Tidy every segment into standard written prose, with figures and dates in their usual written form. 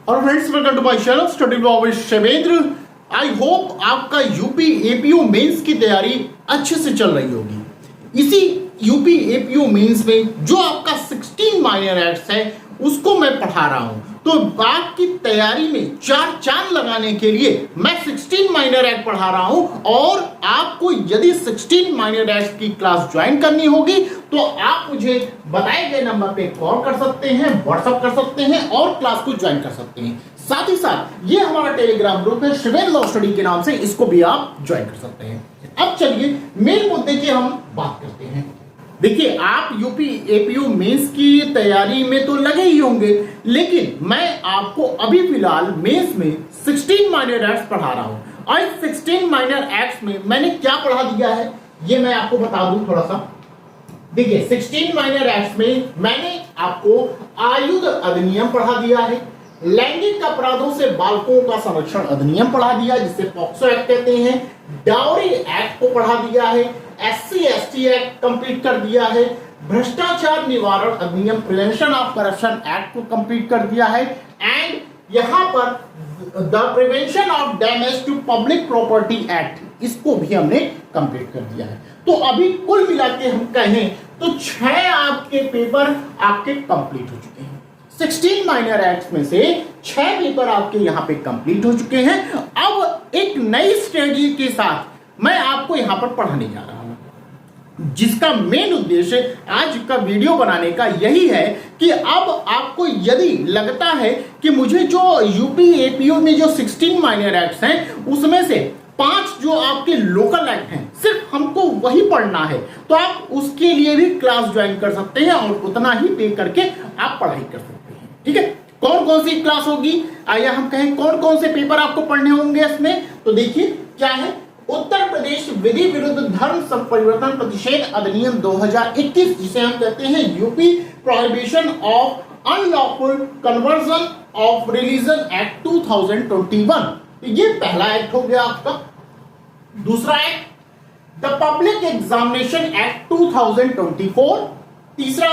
और friends, welcome to my channel study blog with Shivendra. I hope आपका UP APO mains की तैयारी अच्छे से चल रही होगी। इसी यूपी एपीओ मेंस में जो आपका 16 माइनर एक्ट्स है उसको मैं पढ़ा रहा हूं। तो आपकी तैयारी में चार चांद लगाने के लिए मैं 16 माइनर एक्ट पढ़ा रहा हूं। और आपको यदि 16 माइनर एक्ट की क्लास ज्वाइन करनी होगी तो आप मुझे बताए गए नंबर पे कॉल कर सकते हैं, व्हाट्सएप कर सकते हैं और क्लास को ज्वाइन कर सकते हैं। साथ ही साथ ये हमारा टेलीग्राम ग्रुप है शिवेंद्र लॉ स्टडी के नाम से, इसको भी आप ज्वाइन कर सकते हैं। अब चलिए मेन मुद्दे की हम बात करते हैं। देखिए, आप यूपी एपीओ मेंस की तैयारी में तो लगे ही होंगे, लेकिन मैं आपको अभी फिलहाल मेंस में 16 माइनर एक्ट्स पढ़ा रहा हूं। और 16 माइनर एक्ट्स में मैंने क्या पढ़ा दिया है ये मैं आपको बता दूं थोड़ा सा। देखिए, 16 माइनर एक्ट्स में मैंने आपको आयुध अधिनियम पढ़ा दिया है, लैंगिक अपराधों से बालकों का संरक्षण अधिनियम पढ़ा दिया जिसे पॉक्सो एक्ट कहते हैं, डाउरी एक्ट को पढ़ा दिया है, SC/ST एक्ट कंप्लीट कर दिया है, भ्रष्टाचार निवारण अधिनियम प्रिवेंशन ऑफ करप्शन एक्ट को कंप्लीट कर दिया है, एंड यहां पर the prevention of damage to public property act इसको भी हमने कंप्लीट कर दिया है। तो अभी कुल मिला के हम कहें तो 6 आपके पेपर आपके कंप्लीट हो चुके हैं। 16 माइनर एक्ट्स में से 6 पेपर आपके यहां पे कंप्लीट हो चुके हैं। अब एक नई स्ट्रेटजी के साथ मैं आपको यहां पर पढ़ाने जा रहा हूं, जिसका मेन उद्देश्य आज का वीडियो बनाने का यही है कि अब आपको यदि लगता है कि मुझे जो यूपी एपीओ में जो 16 माइनर एक्ट्स हैं उसमें से 5 जो आपके लोकल एक्ट हैं सिर्फ हमको वही पढ़ना है, तो आप उसके लिए भी क्लास ज्वाइन कर सकते हैं और उतना ही पे करके आप पढ़ाई कर सकते हैं। ठीक है, कौन कौन सी क्लास होगी, आइए हम कहें कौन कौन से पेपर आपको पढ़ने होंगे इसमें। तो देखिए क्या है, उत्तर प्रदेश विधि विरुद्ध धर्म परिवर्तन प्रतिषेध अधिनियम 2021 जिसे हम कहते हैं UP prohibition of unlawful conversion of religion act 2021, ये पहला एक्ट हो गया आपका। दूसरा act the public examination act 2024, तीसरा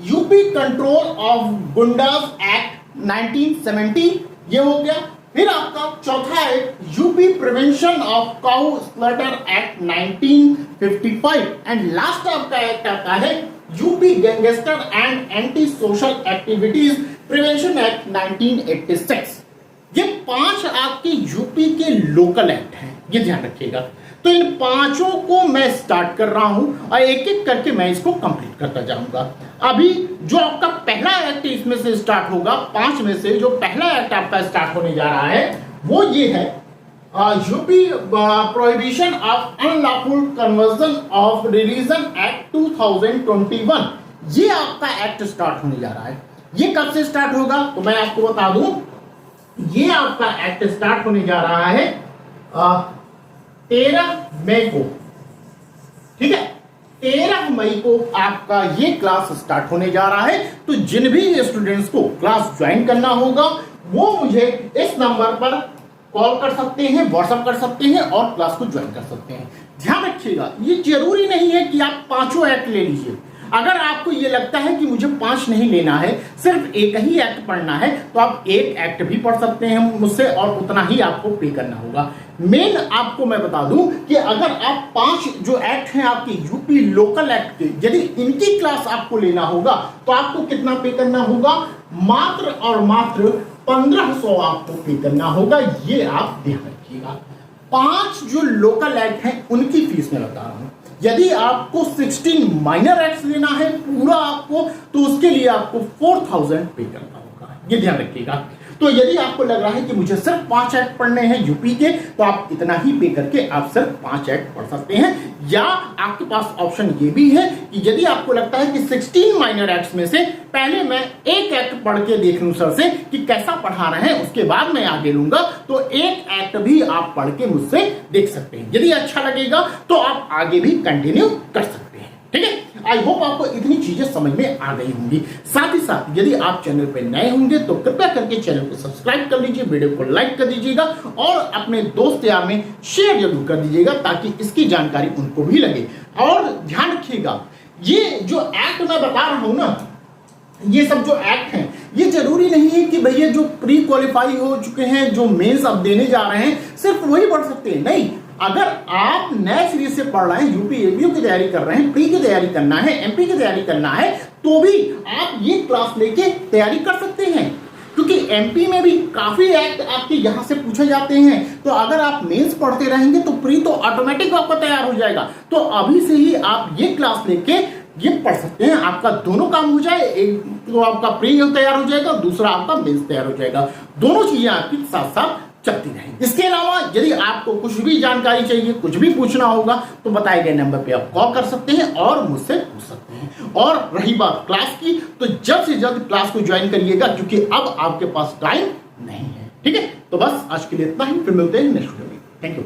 यूपी कंट्रोल ऑफ गुंडाज एक्ट 1970 ये हो गया। फिर आपका चौथा है UP prevention of cow slaughter act 1955 and last आपका एक्ट आता है UP gangster and anti social activities prevention act 1986। ये 5 आपके यूपी के लोकल एक्ट हैं, ये ध्यान रखिएगा। तो इन 5 को मैं स्टार्ट कर रहा हूं और एक एक करके मैं इसको कंप्लीट करता जाऊंगा। अभी जो आपका पहला एक्ट इसमें से स्टार्ट होगा, 5 में से जो पहला एक्ट आपका स्टार्ट होने जा रहा है वो ये है UP prohibition of unlawful conversion of religion act 2021। ये आपका एक्ट स्टार्ट होने जा रहा है। ये कब से स्टार्ट होगा तो मैं आपको बता दूं, ये आपका एक्ट स्टार्ट होने जा रहा है 13 मई को। ठीक है, 13 मई को आपका ये क्लास स्टार्ट होने जा रहा है। तो जिन भी स्टूडेंट्स को क्लास ज्वाइन करना होगा वो मुझे इस नंबर पर कॉल कर सकते हैं, व्हाट्सएप कर सकते हैं और क्लास को ज्वाइन कर सकते हैं। ध्यान रखिएगा, ये जरूरी नहीं है कि आप 5 एक्ट ले लीजिए। अगर आपको ये लगता है कि मुझे 5 नहीं लेना है, सिर्फ एक ही एक्ट पढ़ना है, तो आप एक एक्ट भी पढ़ सकते हैं मुझसे और उतना ही आपको पे करना होगा। मेन आपको मैं बता दूं कि अगर आप 5 जो एक्ट हैं आपके यूपी लोकल एक्ट के, यदि इनकी क्लास आपको लेना होगा तो आपको कितना पे करना होगा, मात्र और मात्र 1500 आपको पे करना होगा। ये आप ध्यान रखिएगा। 5 जो लोकल एक्ट हैं उनकी फीस मैं बता रहा हूं। यदि आपको 16 माइनर एक्ट्स लेना है पूरा आपको, तो उसके लिए आपको 4000 पे करना होगा, ये ध्यान रखिएगा। तो यदि आपको लग रहा है कि मुझे सिर्फ 5 एक्ट पढ़ने हैं यूपी के, तो आप इतना ही पे करके आप सिर्फ 5 एक्ट पढ़ सकते हैं। या आपके पास ऑप्शन ये भी है कि यदि आपको लगता है कि 16 माइनर एक्ट्स में से पहले मैं एक एक्ट पढ़ के देख लूं सर से कि कैसा पढ़ा रहे हैं, उसके बाद मैं आगे लूंगा, तो एक एक्ट भी आप पढ़ के मुझसे देख सकते हैं। यदि अच्छा लगेगा तो आप आगे भी कंटिन्यू कर सकते हैं। ठीक है, आई होप आपको इतनी चीजें समझ में आ गई होंगी। साथ ही साथ यदि आप चैनल पर नए होंगे तो कृपया करके चैनल को सब्सक्राइब कर लीजिए, वीडियो को लाइक कर दीजिएगा और अपने दोस्त यार में शेयर जरूर कर दीजिएगा ताकि इसकी जानकारी उनको भी लगे। और ध्यान रखिएगा, ये जो एक्ट मैं बता रहा हूं ना, ये सब जो एक्ट हैं, ये जरूरी नहीं है कि भैया जो प्री क्वालिफाई हो चुके हैं, जो मेंस अब देने जा रहे हैं, सिर्फ वही पढ़ सकते हैं। नहीं, अगर आप नए सिरे से पढ़ रहे हैं, यूपी एपीओ की तैयारी कर रहे हैं, प्री की तैयारी करना है, एमपी की तैयारी करना है, तो भी आप ये क्लास लेके तैयारी कर सकते हैं, क्योंकि एमपी में भी काफी एक्ट आपके यहां से पूछे जाते हैं। तो अगर आप मेंस पढ़ते रहेंगे तो प्री तो ऑटोमेटिक आपका तैयार हो जाएगा। तो अभी से ही आप ये क्लास लेके ये पढ़ सकते हैं, आपका दोनों काम हो जाए। एक तो आपका प्री तैयार हो जाएगा, दूसरा आपका मेंस तैयार हो जाएगा। दोनों चीजें आपकी साथ साथ चलती रहेंगी। इसके अलावा यदि आपको कुछ भी जानकारी चाहिए, कुछ भी पूछना होगा, तो बताए गए नंबर पे आप कॉल कर सकते हैं और मुझसे पूछ सकते हैं। और रही बात क्लास की, तो जल्द से जल्द क्लास को ज्वाइन करिएगा, क्योंकि अब आपके पास टाइम नहीं है। ठीक है, तो बस आज के लिए इतना ही, फिर मिलते हैं नेक्स्ट वीडियो में। Thank you.